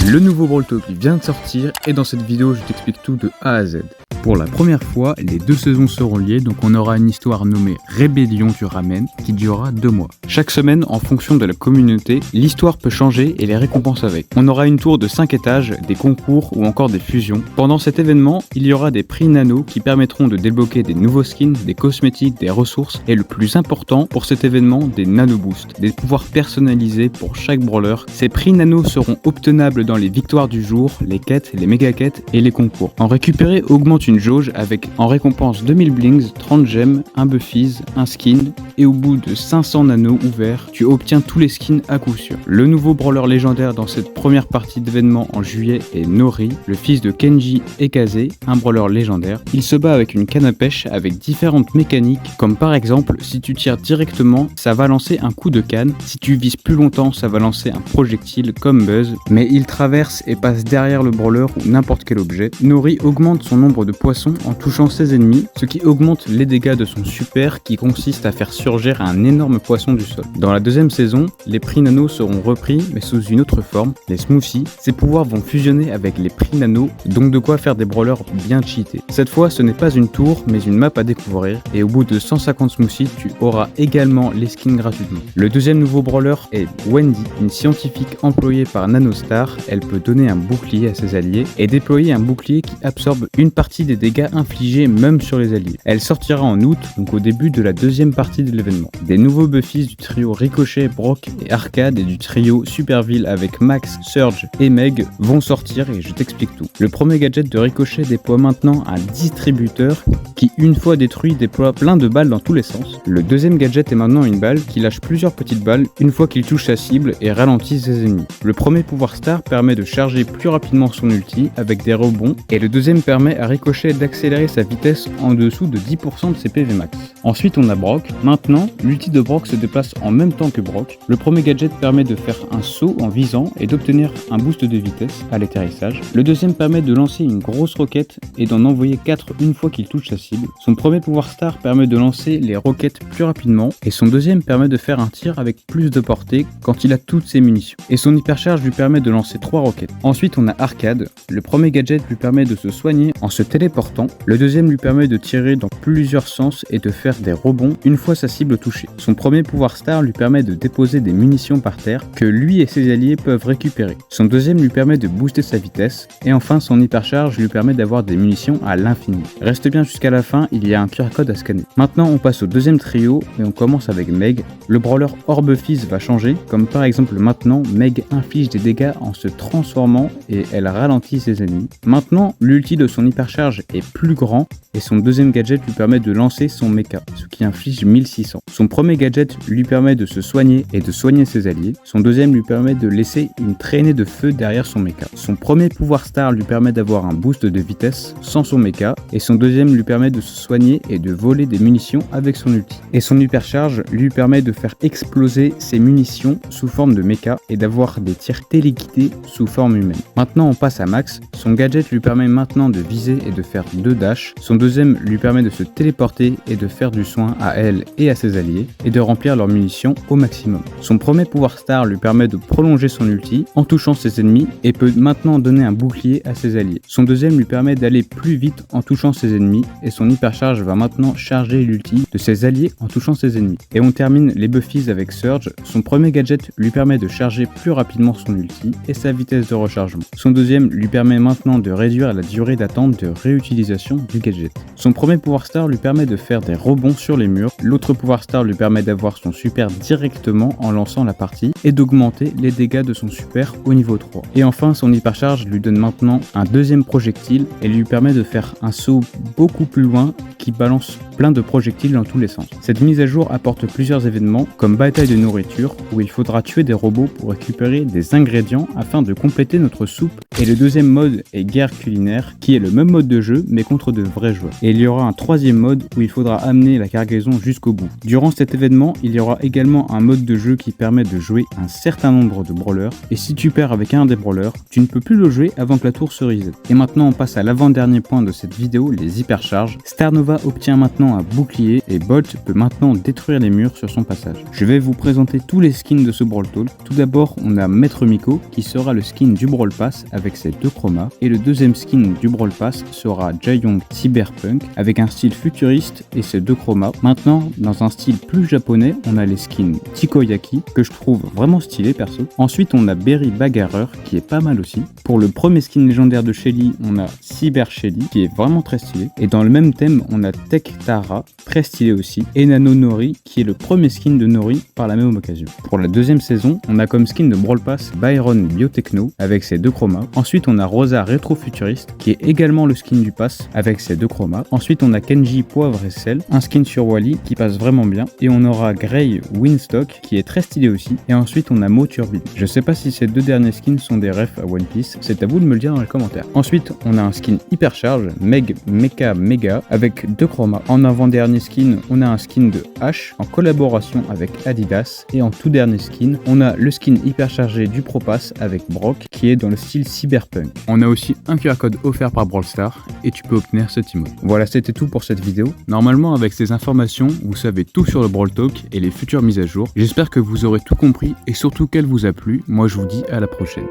Le nouveau Brawl Talk vient de sortir et dans cette vidéo je t'explique tout de A à Z. Pour la première fois, les deux saisons seront liées, donc on aura une histoire nommée Rébellion du Ramen qui durera 2 mois. Chaque semaine, en fonction de la communauté, l'histoire peut changer et les récompenses avec. On aura une tour de 5 étages, des concours ou encore des fusions. Pendant cet événement, il y aura des prix nano qui permettront de débloquer des nouveaux skins, des cosmétiques, des ressources et le plus important pour cet événement, des nano boosts, des pouvoirs personnalisés pour chaque brawler. Ces prix nano seront obtenables dans les victoires du jour, les quêtes, les méga quêtes et les concours. En récupérer augmente une jauge avec en récompense 2000 blings, 30 gemmes, un buffies, un skin et au bout de 500 nanos ouverts, tu obtiens tous les skins à coup sûr. Le nouveau brawler légendaire dans cette première partie d'événement en juillet est Nori, le fils de Kenji et Kaze, un brawler légendaire. Il se bat avec une canne à pêche avec différentes mécaniques comme par exemple si tu tires directement, ça va lancer un coup de canne, si tu vises plus longtemps, ça va lancer un projectile comme Buzz, mais il traverse et passe derrière le brawler ou n'importe quel objet. Nori augmente son nombre de poissons en touchant ses ennemis, ce qui augmente les dégâts de son super qui consiste à faire surgir un énorme poisson du sol. Dans la deuxième saison, les prix nano seront repris mais sous une autre forme, les smoothies. Ces pouvoirs vont fusionner avec les prix nano, donc de quoi faire des brawlers bien cheatés. Cette fois, ce n'est pas une tour mais une map à découvrir et au bout de 150 smoothies, tu auras également les skins gratuitement. Le deuxième nouveau brawler est Wendy, une scientifique employée par Nanostar. Elle peut donner un bouclier à ses alliés et déployer un bouclier qui absorbe une partie des dégâts infligés même sur les alliés. Elle sortira en août, donc au début de la deuxième partie de l'événement. Des nouveaux buffies du trio Ricochet, Brock et Arcade et du trio Superville avec Max, Surge et Meg vont sortir et je t'explique tout. Le premier gadget de Ricochet déploie maintenant un distributeur qui une fois détruit déploie plein de balles dans tous les sens. Le deuxième gadget est maintenant une balle qui lâche plusieurs petites balles une fois qu'il touche sa cible et ralentit ses ennemis. Le premier pouvoir star permet de charger plus rapidement son ulti avec des rebonds et le deuxième permet à Ricochet d'accélérer sa vitesse en dessous de 10% de ses PV max. Ensuite on a Brock. Maintenant, l'ulti de Brock se déplace en même temps que Brock. Le premier gadget permet de faire un saut en visant et d'obtenir un boost de vitesse à l'atterrissage. Le deuxième permet de lancer une grosse roquette et d'en envoyer 4 une fois qu'il touche sa cible. Son premier pouvoir star permet de lancer les roquettes plus rapidement et son deuxième permet de faire un tir avec plus de portée quand il a toutes ses munitions. Et son hypercharge lui permet de lancer 3 roquettes. Ensuite on a Arcade. Le premier gadget lui permet de se soigner en se téléportant. Le deuxième lui permet de tirer dans plusieurs sens et de faire des rebonds une fois sa cible touchée. Son premier pouvoir star lui permet de déposer des munitions par terre que lui et ses alliés peuvent récupérer. Son deuxième lui permet de booster sa vitesse. Et enfin son hypercharge lui permet d'avoir des munitions à l'infini. Reste bien jusqu'à la fin, il y a un QR code à scanner. Maintenant on passe au deuxième trio et on commence avec Meg. Le brawler hors buffies va changer, comme par exemple maintenant Meg inflige des dégâts en se transformant et elle ralentit ses ennemis. Maintenant l'ulti de son hypercharge est plus grand et son deuxième gadget lui permet de lancer son mecha, ce qui inflige 1600. Son premier gadget lui permet de se soigner et de soigner ses alliés. Son deuxième lui permet de laisser une traînée de feu derrière son mecha. Son premier pouvoir star lui permet d'avoir un boost de vitesse sans son mecha et son deuxième lui permet de se soigner et de voler des munitions avec son ulti. Et son hypercharge lui permet de faire exploser ses munitions sous forme de mecha et d'avoir des tirs téléguidés sous forme humaine. Maintenant on passe à Max. Son gadget lui permet maintenant de viser et de faire 2 dash. Son deuxième lui permet de se téléporter et de faire du soin à elle et à ses alliés et de remplir leurs munitions au maximum. Son premier pouvoir star lui permet de prolonger son ulti en touchant ses ennemis et peut maintenant donner un bouclier à ses alliés. Son deuxième lui permet d'aller plus vite en touchant ses ennemis et son hypercharge va maintenant charger l'ulti de ses alliés en touchant ses ennemis. Et on termine les buffies avec Surge. Son premier gadget lui permet de charger plus rapidement son ulti et sa vitesse de rechargement. Son deuxième lui permet maintenant de réduire la durée d'attente de réutilisation du gadget. Son premier pouvoir star lui permet de faire des rebonds sur les murs. L'autre pouvoir star lui permet d'avoir son super directement en lançant la partie et d'augmenter les dégâts de son super au niveau 3. Et enfin son hypercharge lui donne maintenant un deuxième projectile et lui permet de faire un saut beaucoup plus loin qui balance plein de projectiles dans tous les sens. Cette mise à jour apporte plusieurs événements comme bataille de nourriture où il faudra tuer des robots pour récupérer des ingrédients afin de compléter notre soupe et le deuxième mode est guerre culinaire qui est le même mode de jeu, mais contre de vrais joueurs. Et il y aura un troisième mode où il faudra amener la cargaison jusqu'au bout. Durant cet événement, il y aura également un mode de jeu qui permet de jouer un certain nombre de brawlers, et si tu perds avec un des brawlers, tu ne peux plus le jouer avant que la tour se reset. Et maintenant on passe à l'avant-dernier point de cette vidéo, les hypercharges. Starnova obtient maintenant un bouclier et Bolt peut maintenant détruire les murs sur son passage. Je vais vous présenter tous les skins de ce Brawl Talk. Tout d'abord, on a Maître Miko qui sera le skin du Brawl Pass avec ses deux chromas, et le deuxième skin du Brawl Pass sera Jaeyong Cyberpunk avec un style futuriste et ses deux chromas. Maintenant, dans un style plus japonais, on a les skins Tikoyaki que je trouve vraiment stylé perso. Ensuite, on a Berry Bagarreur qui est pas mal aussi. Pour le premier skin légendaire de Shelly, on a Cyber Shelly qui est vraiment très stylé. Et dans le même thème, on a Tech Tara, très stylé aussi, et Nano Nori qui est le premier skin de Nori par la même occasion. Pour la deuxième saison, on a comme skin de Brawl Pass Byron Biotechno avec ses deux chromas. Ensuite, on a Rosa Rétrofuturiste qui est également le skin du pass avec ses deux chromas. Ensuite, on a Kenji Poivre et Sel, un skin sur Wally qui passe vraiment bien. Et on aura Grey Winstock qui est très stylé aussi. Et ensuite, on a Mo Turbine. Je sais pas si ces deux derniers skins sont des refs à One Piece, c'est à vous de me le dire dans les commentaires. Ensuite, on a un skin Hypercharge, Mecha Mega avec deux chromas. En avant-dernier skin, on a un skin de H en collaboration avec Adidas. Et en tout dernier skin, on a le skin hyperchargé du Pro Pass avec Brock qui est dans le style Cyberpunk. On a aussi un QR code offert par Brawl Stars et tu peux obtenir cet emote. Voilà, c'était tout pour cette vidéo. Normalement, avec ces informations, vous savez tout sur le Brawl Talk et les futures mises à jour. J'espère que vous aurez tout compris et surtout qu'elle vous a plu. Moi, je vous dis à la prochaine.